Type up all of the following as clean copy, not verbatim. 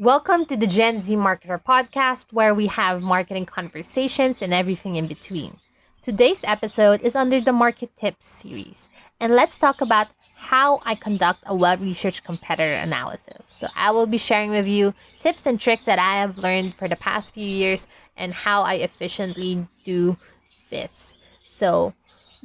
Welcome to the Gen Z Marketer podcast, where we have marketing conversations and everything in between. Today's episode is under the MarkeTips series, and let's talk about how I conduct a well researched competitor analysis. So, I will be sharing with you tips and tricks that I have learned for the past few years and how I efficiently do this. So,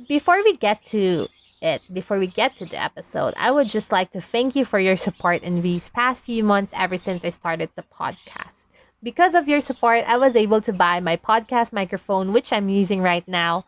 before we get to the episode, I would just like to thank you for your support in these past few months ever since I started the podcast. Because of your support, I was able to buy my podcast microphone, which I'm using right now,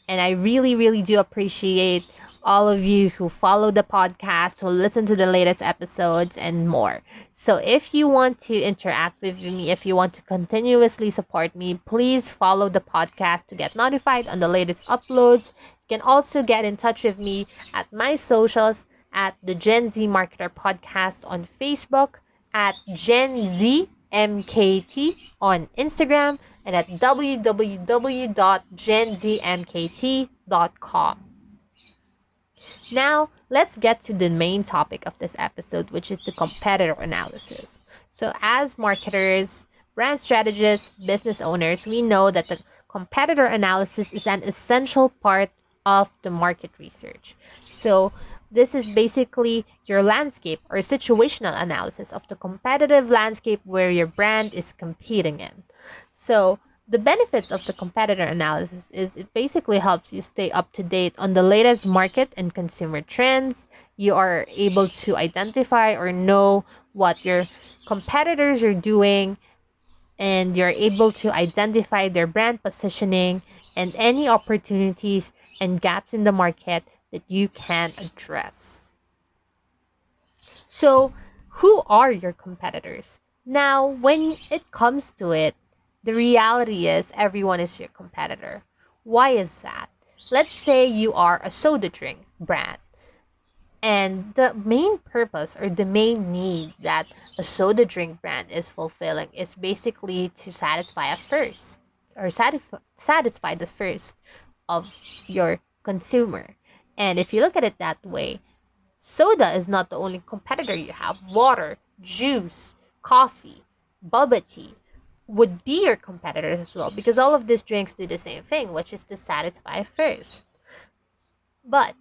and I really, really do appreciate all of you who follow the podcast, who listen to the latest episodes, and more. So if you want to interact with me, if you want to continuously support me, please follow the podcast to get notified on the latest uploads. You can also get in touch with me at my socials at the Gen Z Marketer Podcast on Facebook, at Gen Z MKT on Instagram, and at www.genzmkt.com. Now, let's get to the main topic of this episode, which is the competitor analysis. So, as marketers, brand strategists, business owners, we know that the competitor analysis is an essential part of the market research. So, this is basically your landscape or situational analysis of the competitive landscape where your brand is competing in. So, the benefits of the competitor analysis is it basically helps you stay up to date on the latest market and consumer trends. You are able to identify or know what your competitors are doing, and you're able to identify their brand positioning and any opportunities and gaps in the market that you can address. So, who are your competitors? Now, when it comes to it, the reality is everyone is your competitor. Why is that? Let's say you are a soda drink brand, and the main purpose or the main need that a soda drink brand is fulfilling is basically to satisfy a thirst or satisfy the thirst of your consumer. And if you look at it that way, soda is not the only competitor you have. Water, juice, coffee, boba tea would be your competitors as well, because all of these drinks do the same thing, which is to satisfy thirst. But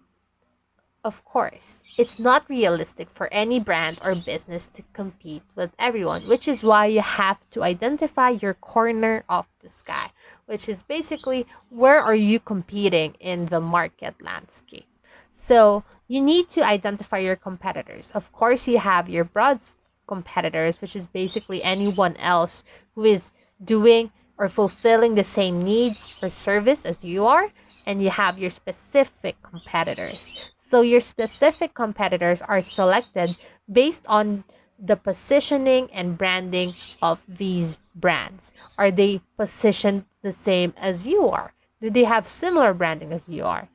of course, it's not realistic for any brand or business to compete with everyone, which is why you have to identify your corner of the sky, which is basically where are you competing in the market landscape. So you need to identify your competitors. Of course, you have your broad competitors, which is basically anyone else who is doing or fulfilling the same need or service as you are, and you have your specific competitors. So your specific competitors are selected based on the positioning and branding of these brands. Are they positioned the same as you are? Do they have similar branding as you are?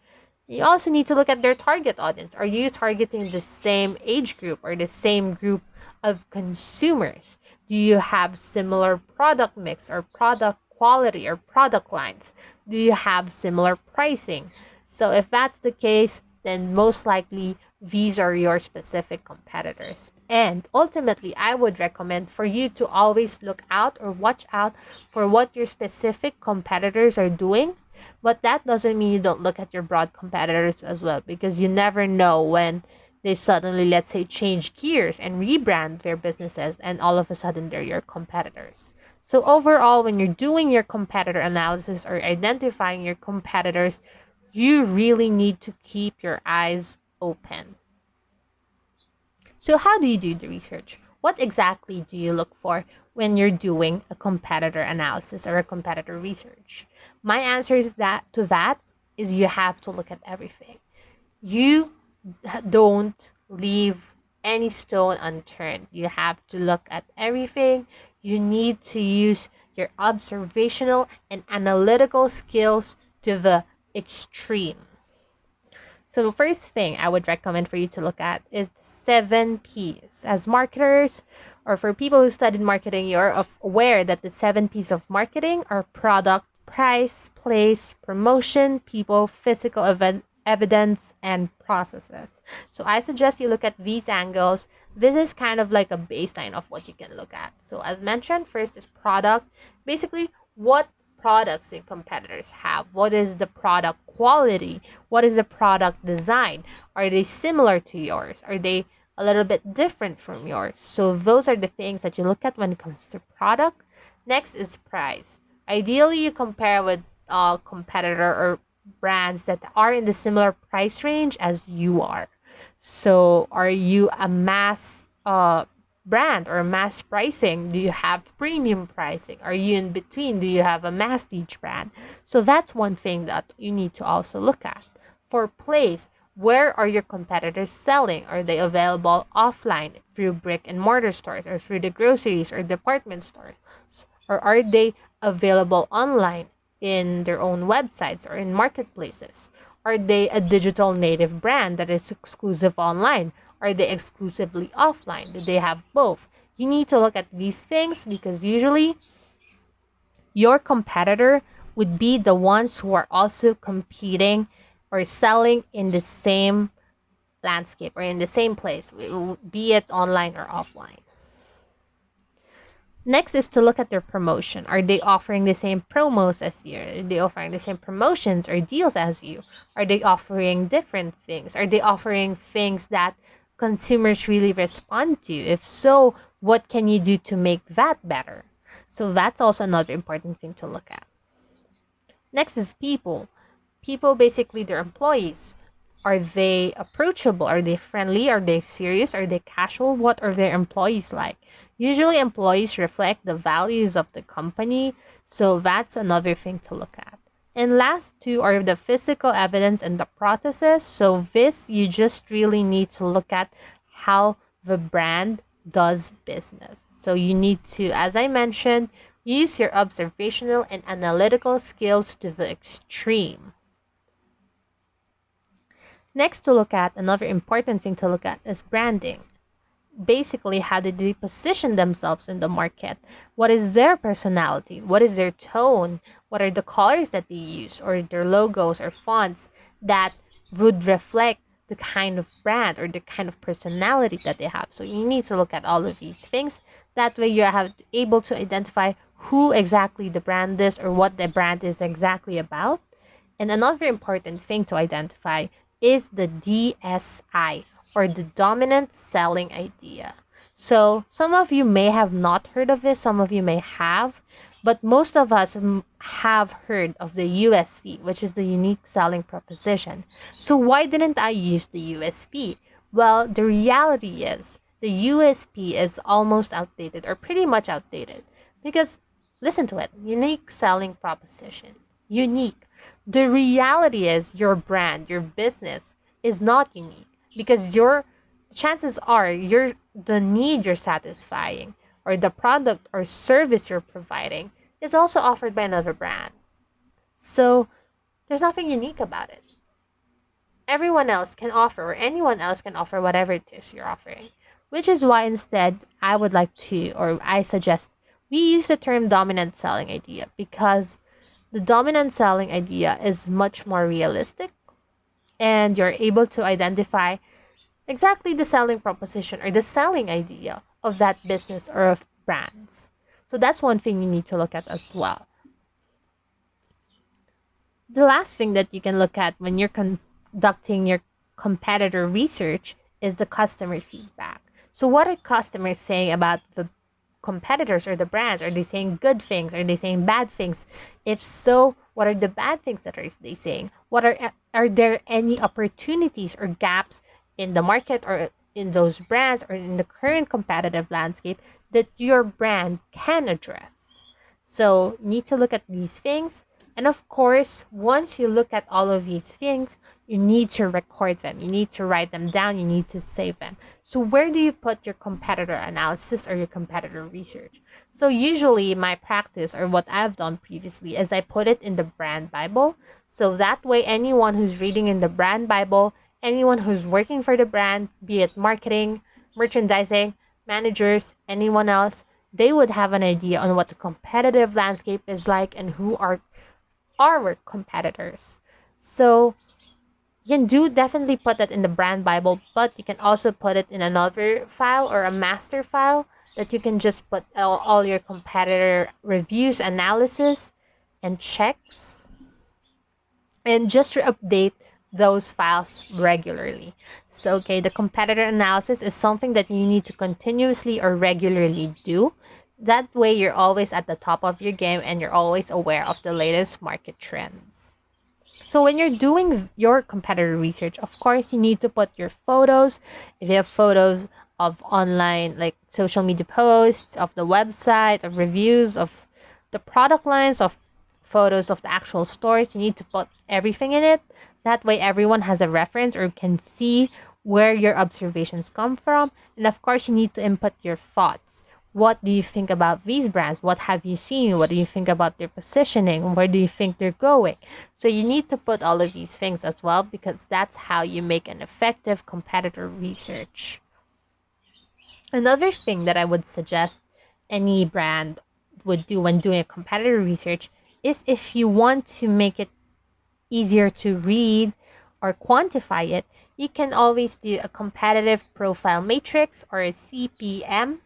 You also need to look at their target audience. Are you targeting the same age group or the same group of consumers? Do you have similar product mix or product quality or product lines? Do you have similar pricing? So if that's the case, then most likely these are your specific competitors. And ultimately, I would recommend for you to always look out or watch out for what your specific competitors are doing. But that doesn't mean you don't look at your broad competitors as well, because you never know when they suddenly, let's say, change gears and rebrand their businesses, and all of a sudden they're your competitors. So overall, when you're doing your competitor analysis or identifying your competitors, you really need to keep your eyes open. So how do you do the research? What exactly do you look for when you're doing a competitor analysis or a competitor research? My answer is that is you have to look at everything. You don't leave any stone unturned. You have to look at everything. You need to use your observational and analytical skills to the extreme. So the first thing I would recommend for you to look at is the 7 P's. As marketers, or for people who studied marketing, you're aware that the 7 P's of marketing are product, price, place, promotion, people, physical evidence, and processes. So I suggest you look at these angles. This is kind of like a baseline of what you can look at. So as mentioned, first is product. Basically, what products your competitors have? What is the product quality? What is the product design? Are they similar to yours? Are they a little bit different from yours? So those are the things that you look at when it comes to product. Next is price. Ideally, you compare with a competitor or brands that are in the similar price range as you are. So, are you a mass brand or mass pricing? Do you have premium pricing? Are you in between? Do you have a masstige brand? So, that's one thing that you need to also look at. For place, where are your competitors selling? Are they available offline through brick and mortar stores or through the groceries or department stores? Or are they available online in their own websites or in marketplaces? Are they a digital native brand that is exclusive online? Are they exclusively offline? Do they have both? You need to look at these things because usually your competitor would be the ones who are also competing or selling in the same landscape or in the same place, be it online or offline. Next is to look at their promotion. Are they offering the same promos as you? Are they offering the same promotions or deals as you? Are they offering different things? Are they offering things that consumers really respond to? If so, what can you do to make that better? So that's also another important thing to look at. Next is people. People, basically their employees. Are they approachable? Are they friendly? Are they serious? Are they casual? What are their employees like? Usually employees reflect the values of the company, so that's another thing to look at. And last two are the physical evidence and the processes. So this you just really need to look at how the brand does business. So you need to, as I mentioned, use your observational and analytical skills to the extreme. Next to look at, another important thing to look at is branding. Basically, how did they position themselves in the market? What is their personality? What is their tone? What are the colors that they use or their logos or fonts that would reflect the kind of brand or the kind of personality that they have? So you need to look at all of these things. That way you are able to identify who exactly the brand is or what the brand is exactly about. And another important thing to identify is the DSI, or the dominant selling idea. So some of you may have not heard of this, some of you may have, but most of us have heard of the USP, which is the unique selling proposition. So why didn't I use the USP? Well, the reality is the USP is almost outdated or pretty much outdated because listen to it, unique selling proposition. Unique. The reality is your brand, your business is not unique because your chances are the need you're satisfying or the product or service you're providing is also offered by another brand. So there's nothing unique about it. Everyone else can offer or anyone else can offer whatever it is you're offering, which is why instead I would like to or I suggest we use the term dominant selling idea because the dominant selling idea is much more realistic and you're able to identify exactly the selling proposition or the selling idea of that business or of brands. So that's one thing you need to look at as well. The last thing that you can look at when you're conducting your competitor research is the customer feedback. So what are customers saying about the competitors or the brands? Are they saying good things? Are they saying bad things? If so, what are the bad things that are they saying? What are there any opportunities or gaps in the market or in those brands or in the current competitive landscape that your brand can address? So you need to look at these things. And of course, once you look at all of these things, you need to record them. You need to write them down. You need to save them. So where do you put your competitor analysis or your competitor research? So usually my practice or what I've done previously is I put it in the brand Bible. So that way anyone who's reading in the brand Bible, anyone who's working for the brand, be it marketing, merchandising, managers, anyone else, they would have an idea on what the competitive landscape is like and who are our competitors. So You can do definitely put that in the brand Bible, but you can also put it in another file or a master file that you can just put all your competitor reviews, analysis, and checks, and just to update those files regularly. So, okay, the competitor analysis is something that you need to continuously or regularly do. That way, you're always at the top of your game and you're always aware of the latest market trends. So when you're doing your competitor research, of course, you need to put your photos. If you have photos of online, like social media posts, of the website, of reviews, of the product lines, of photos of the actual stores, you need to put everything in it. That way, everyone has a reference or can see where your observations come from. And of course, you need to input your thoughts. What do you think about these brands? What have you seen? What do you think about their positioning? Where do you think they're going? So you need to put all of these things as well, because that's how you make an effective competitor research. Another thing that I would suggest any brand would do when doing a competitor research is, if you want to make it easier to read or quantify it, you can always do a competitive profile matrix, or a CPM.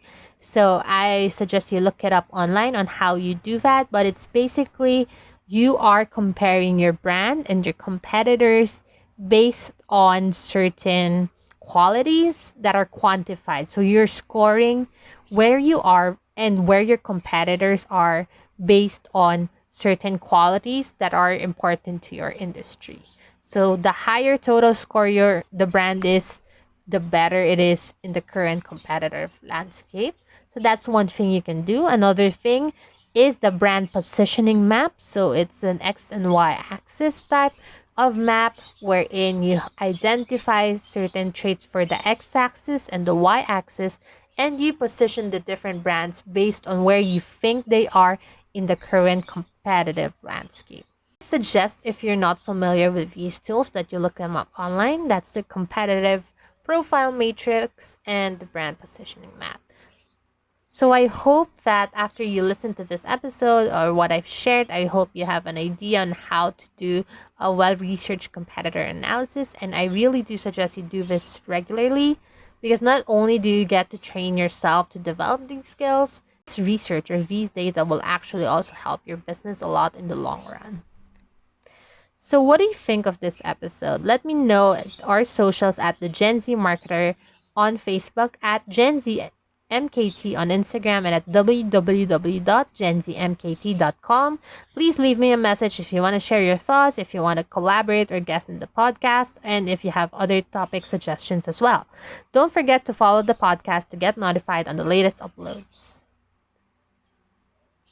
So I suggest you look it up online on how you do that, but it's basically you are comparing your brand and your competitors based on certain qualities that are quantified. So you're scoring where you are and where your competitors are based on certain qualities that are important to your industry. So the higher total score the brand is, the better it is in the current competitive landscape. So that's one thing you can do. Another thing is the brand positioning map. So it's an X and Y axis type of map, wherein you identify certain traits for the X axis and the Y axis, and you position the different brands based on where you think they are in the current competitive landscape. I suggest, if you're not familiar with these tools, that you look them up online. That's the competitive profile matrix and the brand positioning map. So I hope that after you listen to this episode or what I've shared, I hope you have an idea on how to do a well-researched competitor analysis. And I really do suggest you do this regularly, because not only do you get to train yourself to develop these skills, this research or these data will actually also help your business a lot in the long run. So what do you think of this episode? Let me know at our socials at the Gen Z Marketer on Facebook, at Gen Z MKT on Instagram, and at www.genzmkt.com. Please leave me a message if you want to share your thoughts, if you want to collaborate or guest in the podcast, and if you have other topic suggestions as well. Don't forget to follow the podcast to get notified on the latest uploads.